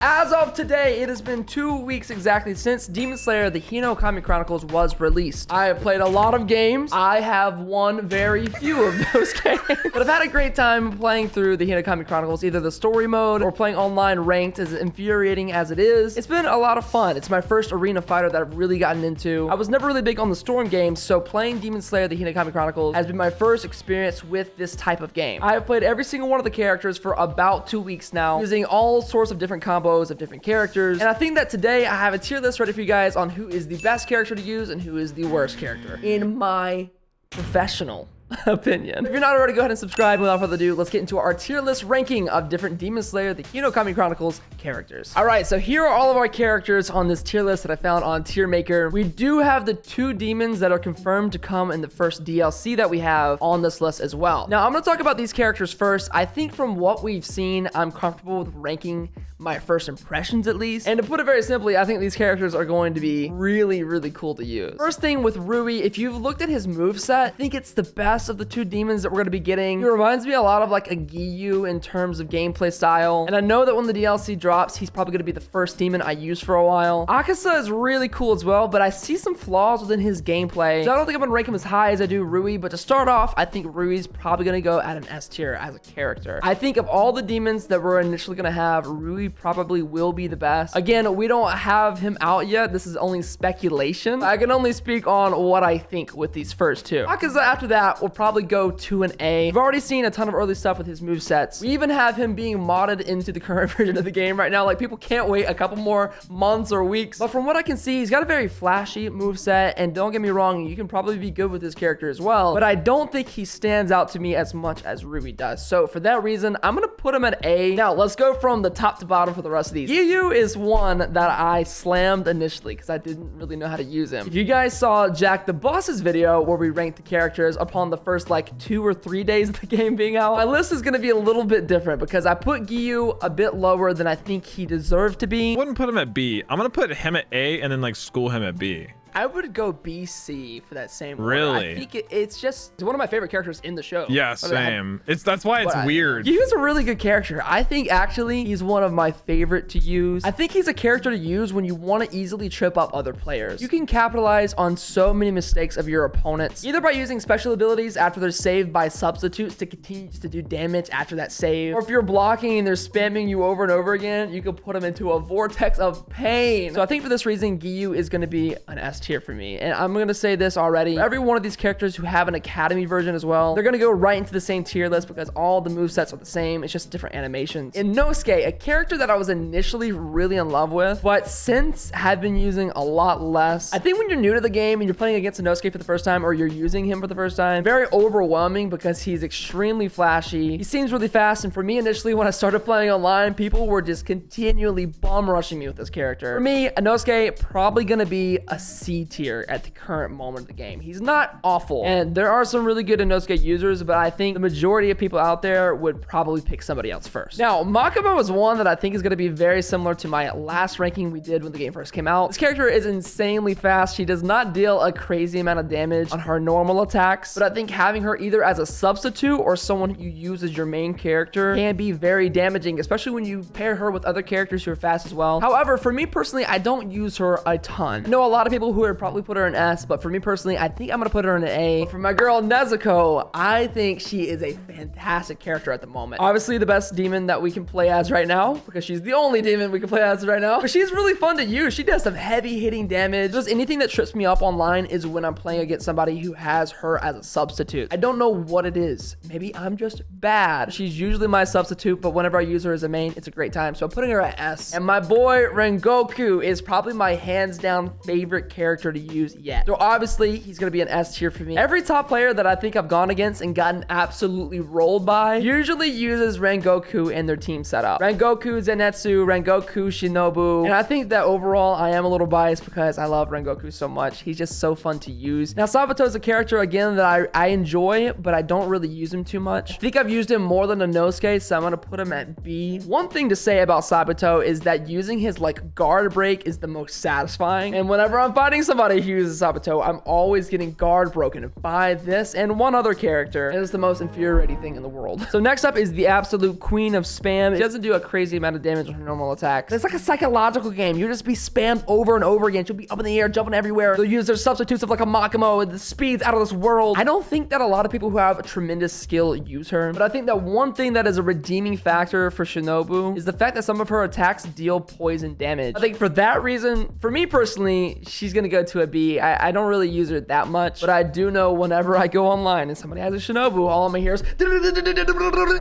As of today, it has been 2 weeks exactly since Demon Slayer The Hinokami Chronicles was released. I have played a lot of games. I have won very few of those games, but I've had a great time playing through The Hinokami Chronicles, either the story mode or playing online ranked, as infuriating as it is. It's been a lot of fun. It's my first arena fighter that I've really gotten into. I was never really big on the storm games, so playing Demon Slayer The Hinokami Chronicles has been my first experience with this type of game. I have played every single one of the characters for about 2 weeks now, using all sorts of different combos of different characters, and I think that today I have a tier list ready for you guys on who is the best character to use and who is the worst character, in my professional opinion. If you're not already, go ahead and subscribe. Without further ado, let's get into our tier list ranking of different Demon Slayer The Hinokami Chronicles characters. All right, so here are all of our characters on this tier list that I found on Tier Maker. We do have the 2 demons that are confirmed to come in the first DLC that we have on this list as well. Now, I'm going to talk about these characters first. I think from what we've seen, I'm comfortable with ranking my first impressions at least. And to put it very simply, I think these characters are going to be really, really cool to use. First thing with Rui, if you've looked at his moveset, I think it's the best of the 2 demons that we're going to be getting. He reminds me a lot of like a Giyu in terms of gameplay style. And I know that when the DLC drops, he's probably going to be the first demon I use for a while. Akaza is really cool as well, but I see some flaws within his gameplay. So I don't think I'm going to rank him as high as I do Rui, but to start off, I think Rui's probably going to go at an S tier as a character. I think of all the demons that we're initially going to have, Rui probably will be the best. Again, we don't have him out yet. This is only speculation. I can only speak on what I think with these first 2. Akaza after that will probably go to an A. We've already seen a ton of early stuff with his movesets. We even have him being modded into the current version of the game right now. Like, people can't wait a couple more months or weeks. But from what I can see, he's got a very flashy moveset, and don't get me wrong, you can probably be good with this character as well, but I don't think he stands out to me as much as Rui does. So for that reason, I'm gonna put him at A. Now, let's go from the top to bottom for the rest of these. Giyu is one that I slammed initially because I didn't really know how to use him. If you guys saw Jack the Boss's video where we ranked the characters upon the first like 2 or 3 days of the game being out, my list is going to be a little bit different because I put Giyu a bit lower than I think he deserved to be. I wouldn't put him at B. I'm going to put him at A and then like school him at B. I would go BC for that same one. Really? I think it's just one of my favorite characters in the show. Yeah, same. That's why it's weird. He's a really good character. I think actually he's one of my favorite to use. I think he's a character to use when you want to easily trip up other players. You can capitalize on so many mistakes of your opponents, either by using special abilities after they're saved by substitutes to continue to do damage after that save, or if you're blocking and they're spamming you over and over again, you can put them into a vortex of pain. So I think for this reason, Giyu is going to be an S tier for me. And I'm gonna say this already, every one of these characters who have an academy version as well, they're gonna go right into the same tier list because all the movesets are the same. It's just different animations. Inosuke, a character that I was initially really in love with, but since have been using a lot less. I think when you're new to the game and you're playing against Inosuke for the first time, or you're using him for the first time, very overwhelming because he's extremely flashy. He seems really fast, and for me initially when I started playing online, people were just continually bomb rushing me with this character. For me, Inosuke probably gonna be a C tier at the current moment of the game. He's not awful, and there are some really good Inosuke users, but I think the majority of people out there would probably pick somebody else first. Now, Makamo is one that I think is going to be very similar to my last ranking we did when the game first came out. This character is insanely fast. She does not deal a crazy amount of damage on her normal attacks, but I think having her either as a substitute or someone you use as your main character can be very damaging, especially when you pair her with other characters who are fast as well. However, for me personally, I don't use her a ton. I know a lot of people who are probably put her in S, but for me personally, I think I'm gonna put her in an A. For my girl Nezuko, I think she is a fantastic character at the moment. Obviously the best demon that we can play as right now, because she's the only demon we can play as right now, but she's really fun to use. She does some heavy hitting damage. Just anything that trips me up online is when I'm playing against somebody who has her as a substitute. I don't know what it is. Maybe I'm just bad. She's usually my substitute, but whenever I use her as a main, it's a great time. So I'm putting her at S. And my boy Rengoku is probably my hands down favorite character to use yet. So obviously he's gonna be an S tier for me. Every top player that I think I've gone against and gotten absolutely rolled by usually uses Rengoku in their team setup. Rengoku, Zenitsu, Rengoku, Shinobu. And I think that overall I am a little biased because I love Rengoku so much. He's just so fun to use. Now Sabito is a character again that I enjoy, but I don't really use him too much. I think I've used him more than Inosuke, so I'm gonna put him at B. One thing to say about Sabito is that using his like guard break is the most satisfying. And whenever I'm fighting playing somebody who uses Sabito, I'm always getting guard broken by this and one other character. It is the most infuriating thing in the world. So next up is the absolute queen of spam. She doesn't do a crazy amount of damage on her normal attacks. It's like a psychological game. You just be spammed over and over again. She'll be up in the air, jumping everywhere. They'll use their substitutes of like a Makamo and the speeds out of this world. I don't think that a lot of people who have a tremendous skill use her, but I think that one thing that is a redeeming factor for Shinobu is the fact that some of her attacks deal poison damage. I think for that reason, for me personally, she's gonna go to a B. I don't really use her that much, but I do know whenever I go online and somebody has a Shinobu, all I'm gonna hear is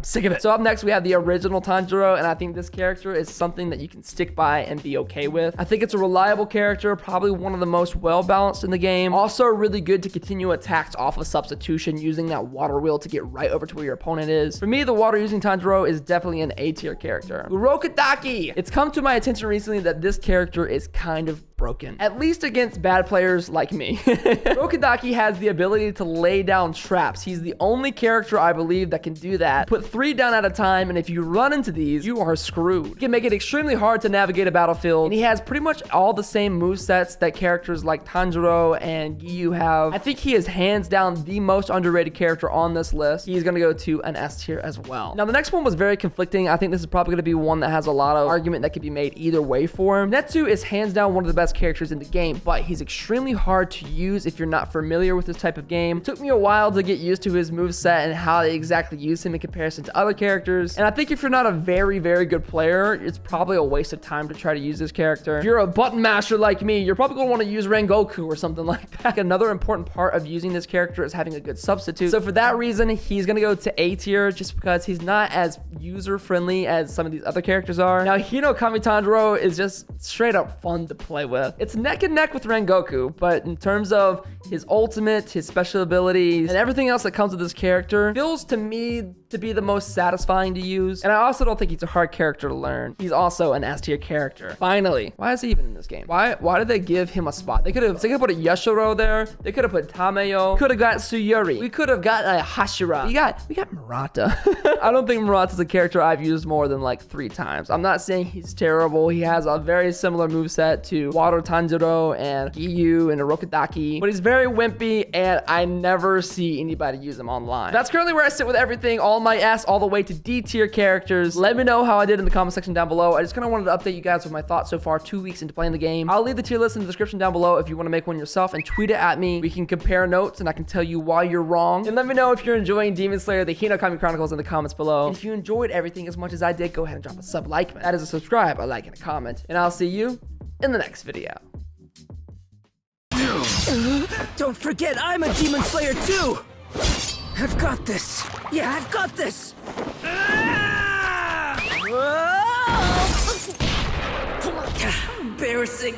sick of it. So up next, we have the original Tanjiro, and I think this character is something that you can stick by and be okay with. I think it's a reliable character, probably one of the most well-balanced in the game. Also really good to continue attacks off of substitution using that water wheel to get right over to where your opponent is. For me, the water using Tanjiro is definitely an A tier character. Urokodaki. It's come to my attention recently that this character is kind of broken, at least against bad players like me. Urokodaki has the ability to lay down traps. He's the only character I believe that can do that. Put 3 down at a time, and if you run into these, you are screwed. He can make it extremely hard to navigate a battlefield, and he has pretty much all the same movesets that characters like Tanjiro and Giyu have. I think he is hands down the most underrated character on this list. He's gonna go to an S tier as well. Now, the next one was very conflicting. I think this is probably gonna be one that has a lot of argument that could be made either way for him. Zenitsu is hands down one of the best characters in the game, but he's extremely hard to use if you're not familiar with this type of game. It took me a while to get used to his moveset and how they exactly use him in comparison to other characters. And I think if you're not a very, very good player, it's probably a waste of time to try to use this character. If you're a button master like me, you're probably gonna want to use Rengoku or something like that. Another important part of using this character is having a good substitute. So for that reason, he's gonna go to A tier just because he's not as user-friendly as some of these other characters are. Now, Hinokami Tanjiro is just straight up fun to play with. It's neck and neck with Rengoku, but in terms of his ultimate, his special abilities, and everything else that comes with this character, feels to me to be the most satisfying to use. And I also don't think he's a hard character to learn. He's also an S tier character. Finally, why is he even in this game? Why did they give him a spot? They could have put a Yashiro there. They could have put Tamayo. Could have got Tsuyuri. We could have got a Hashira. We got Murata. I don't think Murata's a character I've used more than like 3 times. I'm not saying he's terrible. He has a very similar moveset to Water Tanjiro and Giyu and Urokodaki, but he's very wimpy, and I never see anybody use him online. That's currently where I sit with everything, all my S all the way to D tier characters. Let me know how I did in the comment section down below. I just kind of wanted to update you guys with my thoughts so far 2 weeks into playing the game. I'll leave the tier list in the description down below if you want to make one yourself and tweet it at me. We can compare notes and I can tell you why you're wrong. And let me know if you're enjoying Demon Slayer, the Hinokami Chronicles in the comments below. And if you enjoyed everything as much as I did, go ahead and drop a sub like. That is a subscribe, a like, and a comment. And I'll see you in the next video. Don't forget, I'm a Demon Slayer too! I've got this! Yeah, I've got this! Embarrassing.